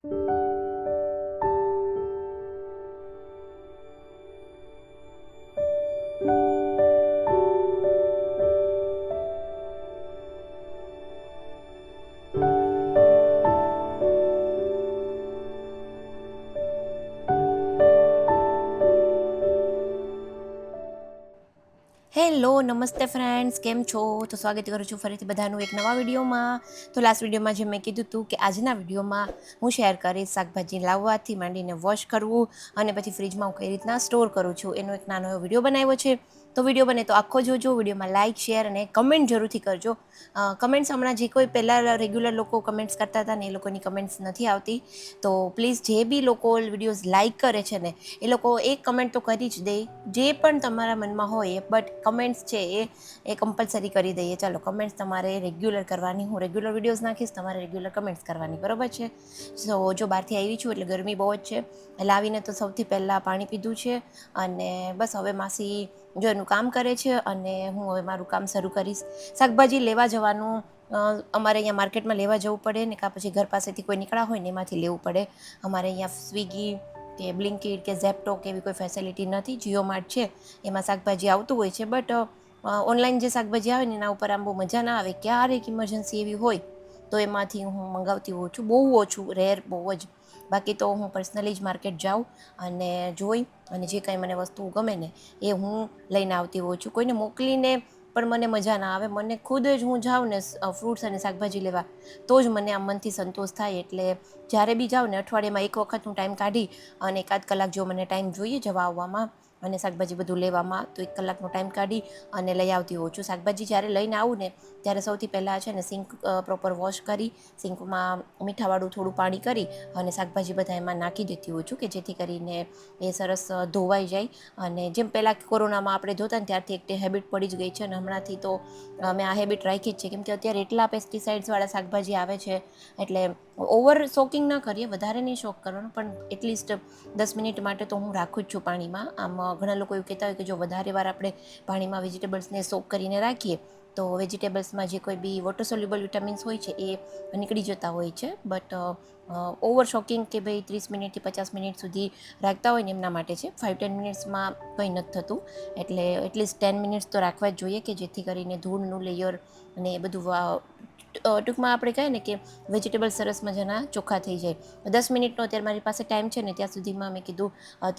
Hello નમસ્તે friends, કેમ છો? તો સ્વાગત કરું છું ફરીથી બધાનું એક નવા વિડીયોમાં. તો લાસ્ટ વિડીયોમાં જે મેં કીધું હતું કે આજના વિડીયોમાં હું શેર કરીશ શાકભાજી લાવવાથી માંડીને વોશ કરવું અને પછી ફ્રીજમાં હું કઈ રીતના સ્ટોર કરું છું એનો એક નાનો એવો વિડીયો બનાવ્યો છે. તો વિડીયો બને તો આખો જોજો, વિડીયોમાં લાઇક શેર અને કમેન્ટ જરૂરથી કરજો. કમેન્ટ્સ હમણાં જે કોઈ પહેલાં રેગ્યુલર લોકો કમેન્ટ્સ કરતા હતા ને એ લોકોની કમેન્ટ્સ નથી આવતી. તો પ્લીઝ જે બી લોકો વિડીયોઝ લાઇક કરે છે ને એ લોકો એક કમેન્ટ તો કરી જ દે, જે પણ તમારા મનમાં હોય. બટ કમેન્ટ્સ છે એ કમ્પલસરી કરી દઈએ. ચાલો, કમેન્ટ્સ તમારે રેગ્યુલર કરવાની, હું રેગ્યુલર વિડીયોઝ નાખીશ, તમારે રેગ્યુલર કમેન્ટ્સ કરવાની, બરોબર છે? સો જો બહારથી આવી છું એટલે ગરમી બહુ જ છે એટલે આવીને તો સૌથી પહેલાં પાણી પીધું છે અને બસ હવે માસી જો એનું કામ કરે છે અને હું હવે મારું કામ શરૂ કરીશ. શાકભાજી લેવા જવાનું અમારે અહીંયા માર્કેટમાં લેવા જવું પડે ને કાં પછી ઘર પાસેથી કોઈ નીકળ્યા હોય ને એમાંથી લેવું પડે. અમારે અહીંયા સ્વિગી કે બ્લિંકિટ કે ઝેપ્ટો કે એવી કોઈ ફેસિલિટી નથી. જીઓ માર્ટ છે એમાં શાકભાજી આવતું હોય છે, બટ ઓનલાઈન જે શાકભાજી આવે ને એના ઉપર આમ બહુ મજા ના આવે. ક્યારેક ઇમરજન્સી એવી હોય તો એમાંથી હું મંગાવતી હોઉં છું, બહુ ઓછું, રેર, બહુ જ. બાકી તો હું પર્સનલી જ માર્કેટ જાઉં અને જોઈ અને જે કાંઈ મને વસ્તુ ગમે ને એ હું લઈને આવતી હોઉં છું. કોઈને મોકલીને પણ મને મજા ના આવે. મને ખુદ જ હું જાઉં ને ફ્રૂટ્સ અને શાકભાજી લેવા તો જ મને આમ મનથી સંતોષ થાય. એટલે જ્યારે બી જાઉં ને અઠવાડિયામાં એક વખત હું ટાઈમ કાઢી અને એકાદ કલાક જો મને ટાઈમ જોઈએ જવા આવવામાં અને શાકભાજી બધું લેવામાં, તો 1 કલાકનો ટાઈમ કાઢી અને લઈ આવતી હોઉં છું. શાકભાજી જ્યારે લઈને આવું ને ત્યારે સૌથી પહેલાં છે ને સિંક પ્રોપર વોશ કરી, સિંકમાં મીઠાવાળું થોડું પાણી કરી અને શાકભાજી બધા એમાં નાખી દેતી હોઉં છું કે જેથી કરીને એ સરસ ધોવાઈ જાય. અને જેમ પહેલાં કોરોનામાં આપણે ધોતા ને ત્યારથી એક હેબિટ પડી જ ગઈ છે અને હમણાંથી તો મેં આ હેબિટ રાખી જ છે, કેમ કે અત્યારે એટલા પેસ્ટિસાઇડ્સવાળા શાકભાજી આવે છે એટલે ઓવર શોકિંગ ના કરીએ, વધારે નહીં શોક કરવાનું, પણ એટલીસ્ટ 10 મિનિટ માટે તો હું રાખું જ છું પાણીમાં. આમ ઘણા લોકો એવું કહેતા હોય કે જો વધારે વાર આપણે પાણીમાં વેજીટેબલ્સને સોક કરીને રાખીએ તો વેજીટેબલ્સમાં જે કોઈ બી વોટર સોલ્યુબલ વિટામિન્સ હોય છે એ નીકળી જતા હોય છે. બટ ઓવર શોકિંગ કે ભાઈ 30 મિનિટથી 50 મિનિટ સુધી રાખતા હોય ને એમના માટે છે. 5-10 મિનિટ્સમાં કંઈ નથી થતું. એટલે એટલીસ્ટ 10 મિનિટ્સ તો રાખવા જ જોઈએ કે જેથી કરીને ધૂળનું લેયર અને એ બધું ટૂંકમાં આપણે કહીએ ને કે વેજીટેબલ સરસ મજાના ચોખ્ખા થઈ જાય. 10 મિનિટનો અત્યારે મારી પાસે ટાઈમ છે ને ત્યાં સુધીમાં મેં કીધું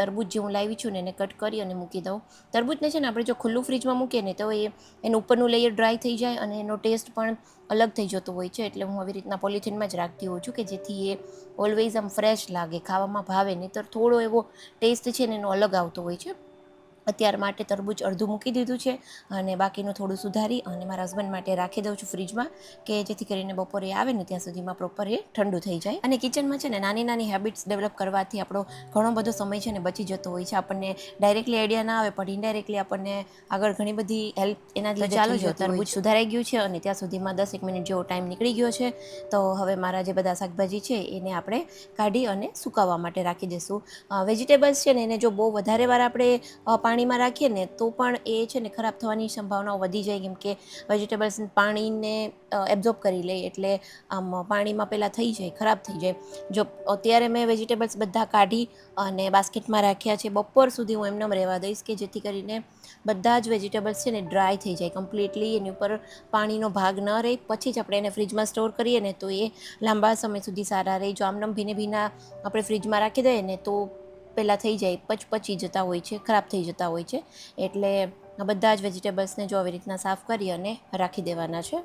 તરબૂચ જે હું લાવી છું ને એને કટ કરી અને મૂકી દઉં. તરબૂચને છે ને આપણે જો ખુલ્લું ફ્રીજમાં મૂકીએ ને તો એનું ઉપરનું લેયર ડ્રાય થઈ જાય અને એનો ટેસ્ટ પણ અલગ થઈ જતો હોય છે. એટલે હું આવી રીતના પોલિથીનમાં જ રાખતી હોઉં છું કે જેથી એ ઓલવેઝ આમ ફ્રેશ લાગે, ખાવામાં ભાવે. નહીંતર થોડો એવો ટેસ્ટ છે ને એનો અલગ આવતો હોય છે. અત્યાર માટે તરબૂચ અડધું મૂકી દીધું છે અને બાકીનું થોડું સુધારી અને મારા હસબન્ડ માટે રાખી દઉં છું ફ્રીજમાં કે જેથી કરીને બપોરે આવે ને ત્યાં સુધીમાં પ્રોપર એ ઠંડુ થઈ જાય. અને કિચનમાં છે ને નાની નાની હેબિટ્સ ડેવલપ કરવાથી આપણો ઘણો બધો સમય છે ને બચી જતો હોય છે. આપણને ડાયરેક્ટલી આઈડિયા ના આવે પણ ઇનડાયરેક્ટલી આપણને આગળ ઘણી બધી હેલ્પ એના લીધે ચાલો જો તરબૂચ સુધારાઈ ગયું છે અને ત્યાં સુધીમાં 10-1 મિનિટ જેવો ટાઈમ નીકળી ગયો છે. તો હવે મારા જે બધા શાકભાજી છે એને આપણે કાઢી અને સુકાવવા માટે રાખી દઈશું. વેજીટેબલ્સ છે ને એને જો બહુ વધારે વાર આપણે પાણીમાં રાખીએ ને તો પણ એ છે ને ખરાબ થવાની સંભાવનાઓ વધી જાય, કેમ કે વેજીટેબલ્સ પાણીને એબ્ઝોર્બ કરી લે એટલે આમ પાણીમાં પહેલાં થઈ જાય, ખરાબ થઈ જાય. જો અત્યારે મેં વેજીટેબલ્સ બધા કાઢી અને બાસ્કેટમાં રાખ્યા છે, બપોર સુધી હું એમને રહેવા દઈશ કે જેથી કરીને બધા જ વેજીટેબલ્સ છે ને ડ્રાય થઈ જાય કમ્પ્લીટલી, એની ઉપર પાણીનો ભાગ ન રહે. પછી જ આપણે એને ફ્રીજમાં સ્ટોર કરીએ ને તો એ લાંબા સમય સુધી સારા રહે. જો આમનામ ભીના આપણે ફ્રીજમાં રાખી દઈએ ને તો પહેલાં થઈ જાય, પચી જતા હોય છે, ખરાબ થઈ જતા હોય છે. એટલે બધા જ વેજીટેબલ્સને જો આવી રીતના સાફ કરી અને રાખી દેવાના છે.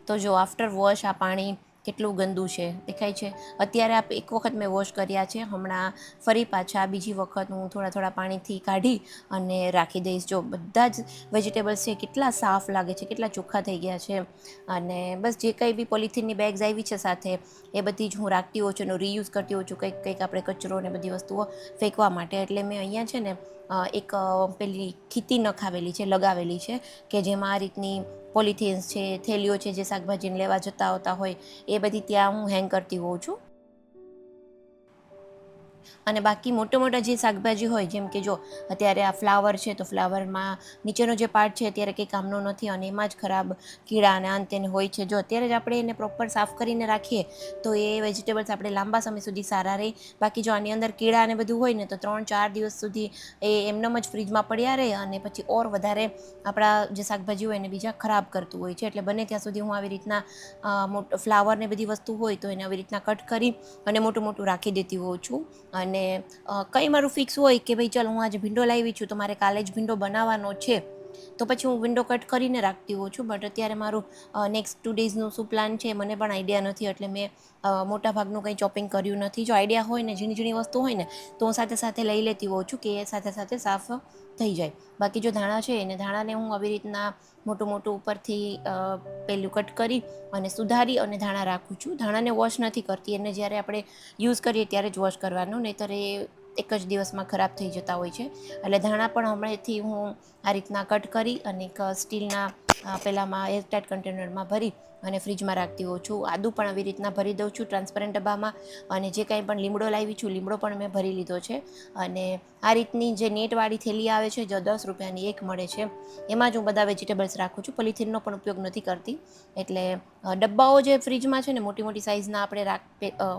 તો જો આફ્ટર વોશ આ પાણી કેટલું ગંદુ છે દેખાય છે. અત્યારે એક વખત મેં વોશ કર્યા છે, હમણાં ફરી પાછા બીજી વખત હું થોડા પાણીથી કાઢી અને રાખી દઈશ. જો બધા જ વેજીટેબલ્સ છે કેટલા સાફ લાગે છે, કેટલા ચોખ્ખા થઈ ગયા છે. અને બસ જે કંઈ બી પોલિથીનની બેગ્સ આવી છે સાથે એ બધી જ હું રાખતી હોઉં છું, એનો રીયુઝ કરતી હોઉં છું, કંઈક આપણે કચરો ને બધી વસ્તુઓ ફેંકવા માટે. એટલે મેં અહીંયા છે ને એક પેલી ખીતી નખાવેલી છે, લગાવેલી છે કે જેમાં આ રીતની પોલિથીન્સ છે, થેલીઓ છે, જે શાકભાજીને લેવા જતા આવતા હોય એ બધી ત્યાં હું હેંગ કરતી હોઉં છું. અને બાકી મોટા મોટા જે શાકભાજી હોય, જેમ કે જો અત્યારે આ ફ્લાવર છે તો ફ્લાવરમાં નીચેનો જે પાર્ટ છે અત્યારે કંઈ કામનો નથી અને એમાં જ ખરાબ કીડા અને અંતે હોય છે. જો અત્યારે જ આપણે એને પ્રોપર સાફ કરીને રાખીએ તો એ વેજીટેબલ્સ આપણે લાંબા સમય સુધી સારા રહે. બાકી જો આની અંદર કીડા અને બધું હોય ને તો 3-4 દિવસ સુધી એ એમનેમ જ ફ્રીજમાં પડ્યા રહે અને પછી ઓર વધારે આપણા જે શાકભાજી હોય એને બીજા ખરાબ કરતું હોય છે. એટલે બને ત્યાં સુધી હું આવી રીતના ફ્લાવર ને બધી વસ્તુ હોય તો એને આવી રીતના કટ કરી અને મોટું મોટું રાખી દેતી હોઉં છું. અને કંઈ મારું ફિક્સ હોય કે ભાઈ ચાલ હું આજે ભીંડો લાવી છું તો મારે કાલે જ ભીંડો બનાવવાનો છે, તો પછી હું વિન્ડો કટ કરીને રાખતી હોઉં છું. બટ અત્યારે મારું નેક્સ્ટ 2 ડેઝનું શું પ્લાન છે મને પણ આઈડિયા નથી, એટલે મેં મોટા ભાગનું કંઈ ચોપિંગ કર્યું નથી. જો આઈડિયા હોય ને ઝીણી ઝીણી વસ્તુ હોય ને તો હું સાથે સાથે લઈ લેતી હોઉં છું કે એ સાથે સાથે સાફ થઈ જાય. બાકી જો ધાણા છે ને ધાણાને હું આવી રીતના મોટું મોટું ઉપરથી પેલું કટ કરી અને સુધારી અને ધાણા રાખું છું. ધાણાને વોશ નથી કરતી, એને જ્યારે આપણે યુઝ કરીએ ત્યારે જ વોશ કરવાનું, નહીંતર એ એક જ દિવસમાં ખરાબ થઈ જતા હોય છે. એટલે ધાણા પણ હમણાંથી હું આ રીતના કટ કરી અને એક સ્ટીલના પેલામાં એરટાઇટ કન્ટેનરમાં ભરી અને ફ્રીજમાં રાખતી હોઉં છું. આદું પણ આવી રીતના ભરી દઉં છું ટ્રાન્સપરન્ટ ડબ્બામાં. અને જે કાંઈ પણ લીમડો લાવી છું લીમડો પણ મેં ભરી લીધો છે. અને આ રીતની જે નેટવાળી થેલી આવે છે જે 10 રૂપિયાની એક મળે છે, એમાં જ હું બધા વેજીટેબલ્સ રાખું છું. પોલિથીનનો પણ ઉપયોગ નથી કરતી. એટલે ડબ્બાઓ જે ફ્રીજમાં છે ને મોટી મોટી સાઇઝના આપણે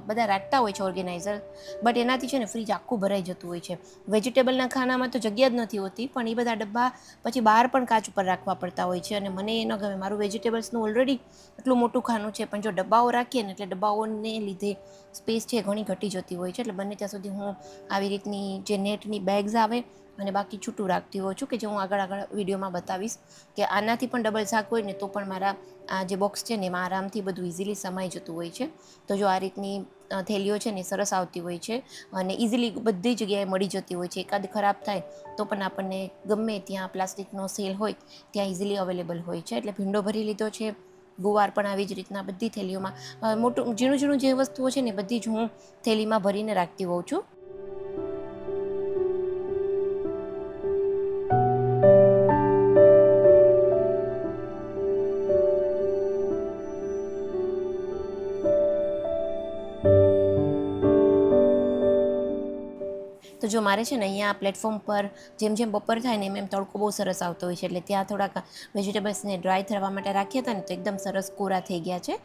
બધા રાખતા હોય છે ઓર્ગેનાઇઝર, બટ એનાથી છે ને ફ્રીજ આખું ભરાઈ જતું હોય છે. વેજીટેબલના ખાનામાં તો જગ્યા જ નથી હોતી, પણ એ બધા ડબ્બા પછી બહાર પણ કાચ ઉપર રાખવા પડતા હોય છે અને મને એ ન ગમે. મારું વેજીટેબલ્સનું ઓલરેડી એટલું મોટું ખાનું છે, પણ જો ડબ્બાઓ રાખીએ ને એટલે ડબ્બાઓને લીધે સ્પેસ છે ઘણી ઘટી જતી હોય છે. એટલે બને ત્યાં સુધી હું આવી રીતની જે નેટની બેગ્સ આવે અને બાકી છૂટું રાખતી હોઉં છું, કે જે હું આગળ વિડીયોમાં બતાવીશ કે આનાથી પણ ડબલ શાક હોય ને તો પણ મારા આ જે બોક્સ છે ને એમાં આરામથી બધું ઇઝીલી સમાઈ જતું હોય છે. તો જો આ રીતની થેલીઓ છે ને સરસ આવતી હોય છે અને ઇઝીલી બધી જગ્યાએ મળી જતી હોય છે. એકાદ ખરાબ થાય તો પણ આપણને ગમે ત્યાં પ્લાસ્ટિકનો સેલ હોય ત્યાં ઇઝીલી અવેલેબલ હોય છે. એટલે ભીંડો ભરી લીધો છે, ગુવાર પણ આવી જ રીતના બધી થેલીઓમાં મોટું ઝીણું ઝીણું જે વસ્તુઓ છે ને બધી જ હું થેલીમાં ભરીને રાખતી હોઉં છું. તો જો મારે છે ને અહીંયા પ્લેટફોર્મ પર જેમ જેમ બપોર થાય ને એમ તડકો બહુ સરસ આવતો હોય છે. એટલે ત્યાં થોડાક વેજીટેબલ્સને ડ્રાય થવા માટે રાખ્યા હતા ને તો એકદમ સરસ કોરા થઈ ગયા છે.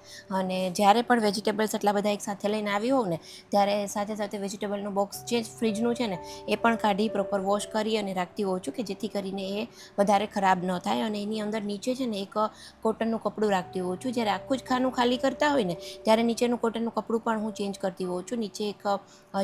અને જ્યારે પણ વેજીટેબલ્સ એટલા બધા એક સાથે લઈને આવી હોઉં ને ત્યારે સાથે સાથે વેજીટેબલનું બોક્સ જે ફ્રીજનું છે ને એ પણ કાઢી પ્રોપર વોશ કરી અને રાખતી હોઉં છું, કે જેથી કરીને એ વધારે ખરાબ ન થાય. અને એની અંદર નીચે છે ને એક કોટનનું કપડું રાખતી હોઉં છું. જ્યારે આખું જ ખાનું ખાલી કરતા હોય ને ત્યારે નીચેનું કોટનનું કપડું પણ હું ચેન્જ કરતી હોઉં છું. નીચે એક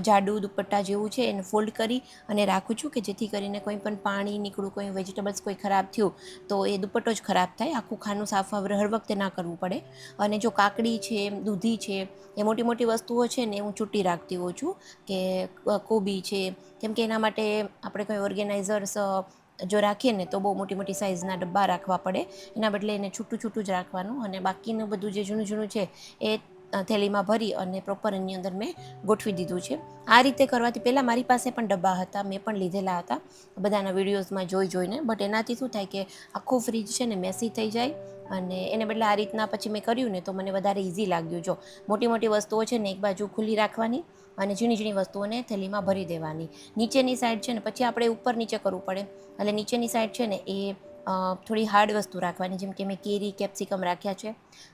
જાડું દુપટ્ટા જેવું છે એને ફોલ્ડ કરી અને રાખું છું, કે જેથી કરીને કોઈ પણ પાણી નીકળું, કોઈ વેજીટેબલ્સ કોઈ ખરાબ થયું તો એ દુપટ્ટો જ ખરાબ થાય, આખું ખાનું સાફ હર વખતે ના કરવું પડે. અને જો કાકડી છે, દૂધી છે, એ મોટી મોટી વસ્તુઓ છે ને હું ચૂંટી રાખતી હોઉં છું, કે કોબી છે, કેમ કે એના માટે આપણે કોઈ ઓર્ગેનાઇઝર્સ જો રાખીએ ને તો બહુ મોટી મોટી સાઇઝના ડબ્બા રાખવા પડે. એના બદલે એને છૂટું છૂટું જ રાખવાનું. અને બાકીનું બધું જે જૂનું જૂનું છે એ થેલીમાં ભરી અને પ્રોપર એની અંદર મેં ગોઠવી દીધું છે. આ રીતે કરવાથી પહેલાં મારી પાસે પણ ડબ્બા હતા, મેં પણ લીધેલા હતા બધાના વિડીયોઝમાં જોઈને. બટ એનાથી શું થાય કે આખું ફ્રીજ છે ને મેસી થઈ જાય. અને એને બદલે આ રીતના પછી મેં કર્યું ને તો મને વધારે ઇઝી લાગ્યું. જો મોટી મોટી વસ્તુઓ છે ને એક બાજુ ખુલ્લી રાખવાની અને ઝીણી ઝીણી વસ્તુઓને થેલીમાં ભરી દેવાની. નીચેની સાઈડ છે ને પછી આપણે ઉપર નીચે કરવું પડે. એટલે નીચેની સાઈડ છે ને એ થોડી હાર્ડ વસ્તુ રાખવાની, જેમ કે મેં કેરી, કેપ્સિકમ રાખ્યા છે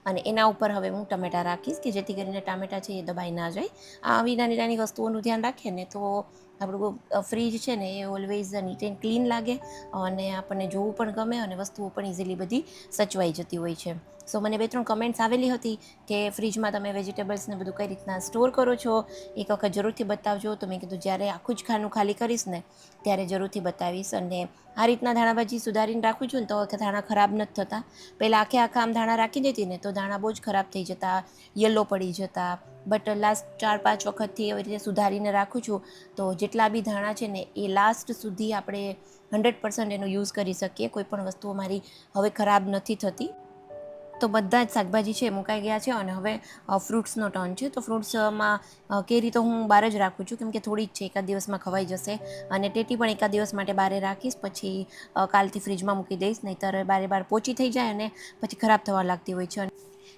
અને એના ઉપર હવે હું ટમેટાં રાખીશ, કે જેથી કરીને ટામેટાં છે એ દબાઈ ના જાય. આવી નાની નાની વસ્તુઓનું ધ્યાન રાખીએ ને તો આપણું ફ્રીજ છે ને એ ઓલવેઝ નીટ એન્ડ ક્લીન લાગે અને આપણને જોવું પણ ગમે અને વસ્તુઓ પણ ઇઝીલી બધી સચવાઈ જતી હોય છે. સો મને 2-3 કમેન્ટ્સ આવેલી હતી કે ફ્રીજમાં તમે વેજીટેબલ્સને બધું કઈ રીતના સ્ટોર કરો છો, એક વખત જરૂરથી બતાવજો. તો મેં કીધું જ્યારે આખું જ ખાનું ખાલી કરીશ ને ત્યારે જરૂરથી બતાવીશ. અને આ રીતના ધાણાભાજી સુધારીને રાખું છું ને તો ધાણા ખરાબ નથી થતા. પહેલાં આખે આમ ધાણા રાખી દેતી ને તો ધાણા બહુ જ ખરાબ થઈ જતા, યલો પડી જતા. બટ લાસ્ટ 4-5 વખતથી એવી રીતે સુધારીને રાખું છું તો જેટલા બી ધાણા છે ને એ લાસ્ટ સુધી આપણે 100% એનો યુઝ કરી શકીએ. કોઈ પણ વસ્તુઓ મારી હવે ખરાબ નથી થતી. તો બધા જ શાકભાજી છે મુકાઈ ગયા છે અને હવે ફ્રૂટ્સનો ટર્ન છે. તો ફ્રૂટ્સમાં કેરી તો હું બહાર જ રાખું છું, કેમ કે થોડી જ છે, એકાદ દિવસમાં ખવાઈ જશે. અને ટેટી પણ એકાદ દિવસ માટે બહાર રાખીશ, પછી કાલથી ફ્રીજમાં મૂકી દઈશ, નહીંતર બારે બાર પોચી થઈ જાય અને પછી ખરાબ થવા લાગતી હોય છે.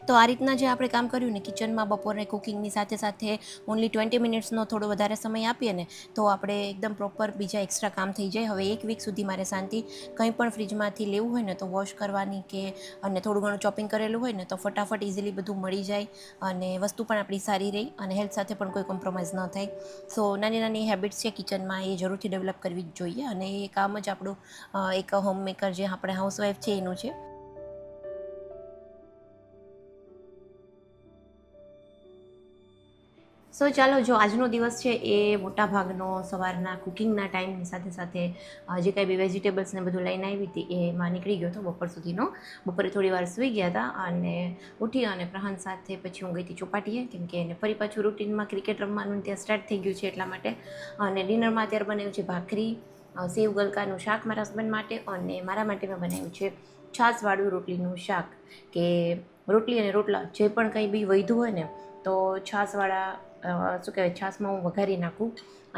તો આ રીતના જે આપણે કામ કર્યું ને કિચનમાં બપોરે કુકિંગની સાથે સાથે ઓનલી 20 મિનિટ્સનો થોડો વધારે સમય આપીએ ને તો આપણે એકદમ પ્રોપર બીજા એક્સ્ટ્રા કામ થઈ જાય. હવે 1 વીક સુધી મારે શાંતિ કંઈ પણ ફ્રીજમાંથી લેવું હોય ને તો વોશ કરવાની કે અને થોડું ઘણું ચોપિંગ કરેલું હોય ને તો ફટાફટ ઇઝીલી બધું મળી જાય અને વસ્તુ પણ આપણી સારી રહી અને હેલ્થ સાથે પણ કોઈ કોમ્પ્રોમાઇઝ ન થાય. સો નાની નાની હેબિટ્સ છે કિચનમાં એ જરૂરથી ડેવલપ કરવી જ જોઈએ અને એ કામ જ આપણું એક હોમ મેકર જે આપણે હાઉસવાઈફ છે એનું છે. સો ચાલો, જો આજનો દિવસ છે એ મોટાભાગનો સવારના કુકિંગના ટાઈમની સાથે સાથે જે કાંઈ બી વેજીટેબલ્સ ને બધું લઈને આવી હતી એમાં નીકળી ગયો હતો બપોર સુધીનો. બપોરે થોડી વાર સૂઈ ગયા હતા અને ઉઠી અને પ્રહાન સાથે પછી હું ગઈ હતી ચોપાટીએ, કેમ કે એને ફરી પાછું રૂટીનમાં ક્રિકેટ રમવાનું ત્યાં સ્ટાર્ટ થઈ ગયું છે એટલા માટે. અને ડિનરમાં અત્યારે બનાવ્યું છે ભાખરી, સેવ ગલકાનું શાક મારા હસબન્ડ માટે, અને મારા માટે મેં બનાવ્યું છે છાશવાળું રોટલીનું શાક. કે રોટલી અને રોટલા જે પણ કંઈ બી વધ્યું હોય ને તો છાશવાળા શું કહેવાય, છાશમાં હું વઘારી નાખું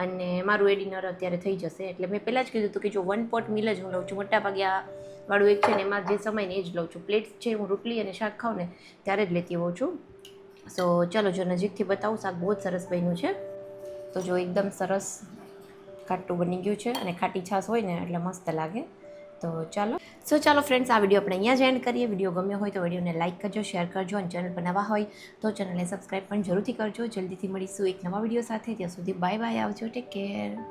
અને મારું એ ડિનર અત્યારે થઈ જશે. એટલે મેં પહેલાં જ કીધું હતું કે જો 1 પોટ મિલ જ હું લઉં છું, મોટાભાગે આ વાળું એક છે ને એમાં જે સમય ને એ જ લઉં છું. પ્લેટ્સ છે હું રોટલી અને શાક ખાઉં ને ત્યારે જ લેતી હોઉં છું. સો ચલો, જો નજીકથી બતાવું, શાક બહુ જ સરસ બન્યું છે. તો જો એકદમ સરસ ખાટું બની ગયું છે અને ખાટી છાશ હોય ને એટલે મસ્ત લાગે. તો ચાલો ફ્રેન્ડ્સ, આ વિડીયો આપણે અહીંયા જ એન્ડ કરીએ. વિડીયો ગમ્યો હોય તો વિડીયોને લાઇક કરજો, શેર કરજો અને ચેનલ પર નવા હોય તો ચેનલને સબસ્ક્રાઈબ પણ જરૂરથી કરજો. જલ્દીથી મળીશું એક નવા વિડીયો સાથે. ત્યાં સુધી બાય બાય, આવજો, ટેક કેર.